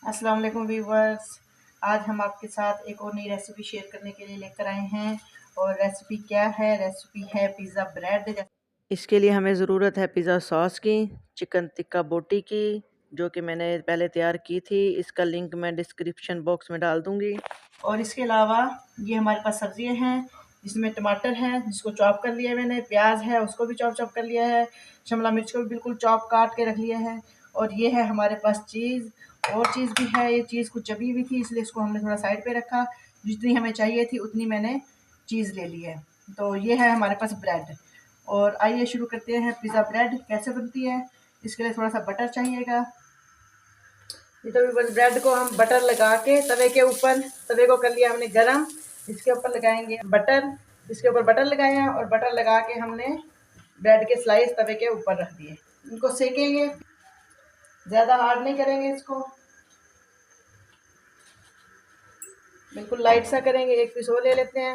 अस्सलाम वालेकुम व्यूवर्स। आज हम आपके साथ एक और नई रेसिपी शेयर करने के लिए लेकर आए हैं। और रेसिपी क्या है? रेसिपी है पिज़्ज़ा ब्रेड। इसके लिए हमें ज़रूरत है पिज़्ज़ा सॉस की, चिकन टिक्का बोटी की, जो कि मैंने पहले तैयार की थी। इसका लिंक मैं डिस्क्रिप्शन बॉक्स में डाल दूँगी। और इसके अलावा ये हमारे पास सब्ज़ियाँ हैं, जिसमें टमाटर है जिसको चॉप कर लिया है मैंने, प्याज है उसको भी चॉप कर लिया है, शिमला मिर्च को भी बिल्कुल चॉप काट के रख लिया है। और ये है हमारे पास चीज़, और चीज़ भी है। ये चीज़ कुछ चबी हुई थी, इसलिए इसको हमने थोड़ा साइड पे रखा। जितनी हमें चाहिए थी उतनी मैंने चीज़ ले ली है। तो ये है हमारे पास ब्रेड। और आइए शुरू करते हैं। पिज़्ज़ा ब्रेड कैसे बनती है? इसके लिए थोड़ा सा बटर चाहिएगा। ये तो बस ब्रेड को हम बटर लगा के तवे को कर लिया हमने गरम। इसके ऊपर लगाएंगे बटर। इसके ऊपर बटर लगाया और बटर लगा के हमने ब्रेड के स्लाइस तवे के ऊपर रख दिए। इनको सेकेंगे, ज़्यादा हार्ड नहीं करेंगे इसको, बिल्कुल लाइट सा करेंगे। एक पीस और ले लेते हैं।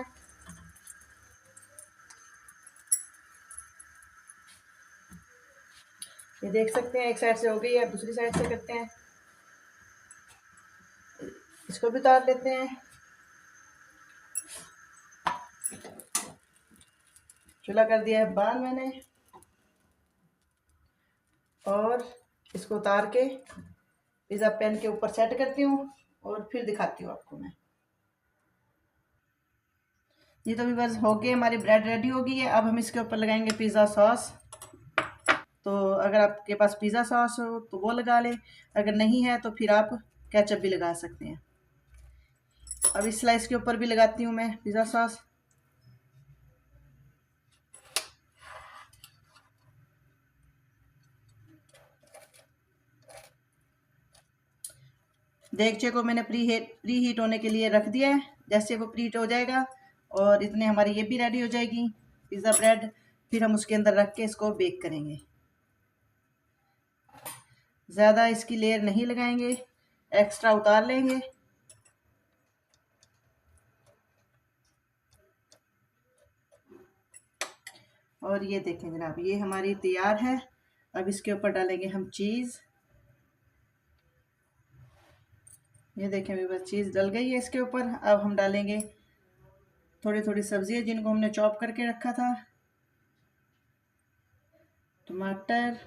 ये देख सकते हैं एक साइड से हो गई है, अब दूसरी साइड से करते हैं। इसको भी उतार लेते हैं। चूल्हा कर दिया है बंद मैंने, और इसको उतार के पिज़्ज़ा पैन के ऊपर सेट करती हूँ और फिर दिखाती हूँ आपको मैं। ये तो भी बस हो गई, हमारी ब्रेड रेडी हो गई है। अब हम इसके ऊपर लगाएंगे पिज़्ज़ा सॉस। तो अगर आपके पास पिज़्ज़ा सॉस हो तो वो लगा लें, अगर नहीं है तो फिर आप केचप भी लगा सकते हैं। अब इस स्लाइस के ऊपर भी लगाती हूँ मैं पिज़्ज़ा सॉस। देगचे को मैंने प्री हीट होने के लिए रख दिया है। जैसे वो प्री हीट हो जाएगा और इतने हमारी ये भी रेडी हो जाएगी पिज़्ज़ा ब्रेड, फिर हम उसके अंदर रख के इसको बेक करेंगे। ज़्यादा इसकी लेयर नहीं लगाएंगे, एक्स्ट्रा उतार लेंगे। और ये देखें जनाब, ये हमारी तैयार है। अब इसके ऊपर डालेंगे हम चीज़। ये देखें मेरे पास चीज़ डल गई है इसके ऊपर। अब हम डालेंगे थोड़ी थोड़ी सब्जियां जिनको हमने चॉप करके रखा था। टमाटर,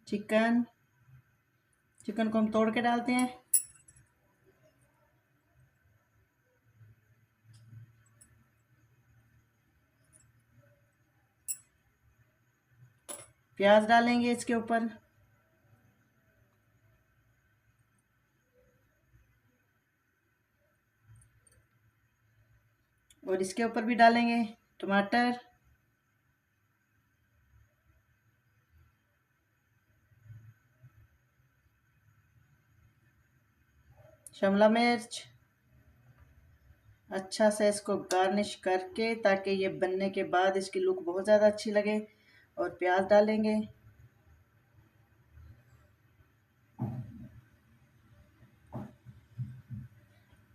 चिकन को हम तोड़ के डालते हैं। प्याज डालेंगे इसके ऊपर। और इसके ऊपर भी डालेंगे टमाटर, शिमला मिर्च। अच्छा से इसको गार्निश करके, ताकि ये बनने के बाद इसकी लुक बहुत ज़्यादा अच्छी लगे। और प्याज डालेंगे।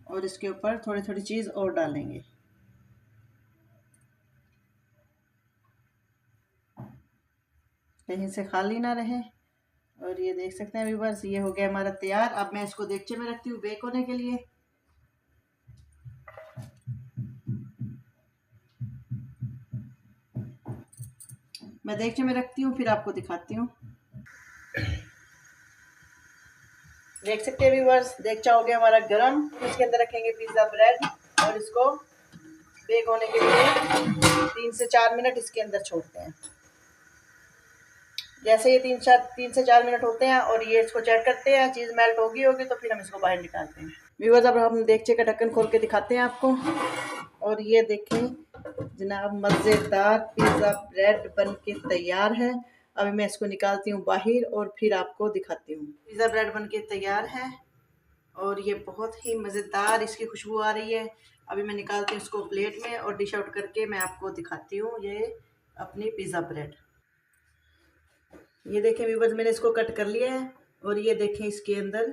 और इसके ऊपर थोड़ी थोड़ी चीज़ और डालेंगे। कहीं से खाली ना रहे। और ये देख सकते हैं व्यूअर्स, ये हो गया हमारा तैयार। अब मैं इसको देगचे में रखती हूँ बेक होने के लिए। मैं देगचे में रखती हूँ, फिर आपको दिखाती हूँ। देख सकते हैं व्यूअर्स, देगचा हो गया हमारा गरम। इसके अंदर रखेंगे पिज़्ज़ा ब्रेड और इसको बेक होने के लिए 3 से 4 मिनट इसके अंदर छोड़ते हैं। जैसे ये 3 से 4 मिनट होते हैं और ये इसको चेक करते हैं, चीज़ मेल्ट होगी तो फिर हम इसको बाहर निकालते हैं। व्यूअर्स, अब हम देगचे का ढक्कन खोल के दिखाते हैं आपको। और ये देखें जनाब, मज़ेदार पिज़्ज़ा ब्रेड बन के तैयार है। अभी मैं इसको निकालती हूँ बाहर और फिर आपको दिखाती हूँ। पिज़्ज़ा ब्रेड बन के तैयार है और ये बहुत ही मज़ेदार इसकी खुशबू आ रही है। अभी मैं निकालती हूँ इसको प्लेट में और डिश आउट करके मैं आपको दिखाती हूँ ये अपनी पिज़्ज़ा ब्रेड। ये देखें व्यूअर्स, मैंने इसको कट कर लिया है और ये देखें इसके अंदर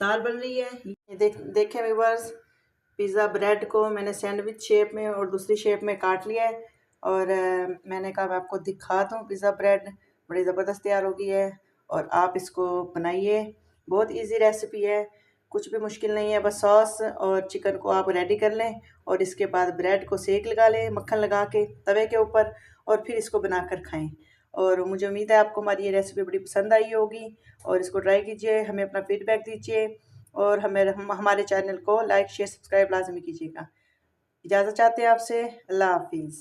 दाल बन रही है। ये देखें व्यूअर्स, पिज़्ज़ा ब्रेड को मैंने सैंडविच शेप में और दूसरी शेप में काट लिया है। और मैंने कहा मैं आपको दिखा दूँ। पिज़्ज़ा ब्रेड बड़ी ज़बरदस्त तैयार हो गई है और आप इसको बनाइए। बहुत इजी रेसिपी है, कुछ भी मुश्किल नहीं है। बस सॉस और चिकन को आप रेडी कर लें और इसके बाद ब्रेड को सेक लगा लें मक्खन लगा के तवे के ऊपर, और फिर इसको बनाकर खाएं। और मुझे उम्मीद है आपको हमारी ये रेसिपी बड़ी पसंद आई होगी, और इसको ट्राई कीजिए, हमें अपना फीडबैक दीजिए, और हमारे चैनल को लाइक शेयर सब्सक्राइब लाजमी कीजिएगा। इजाज़त चाहते हैं आपसे। अल्लाह हाफिज़।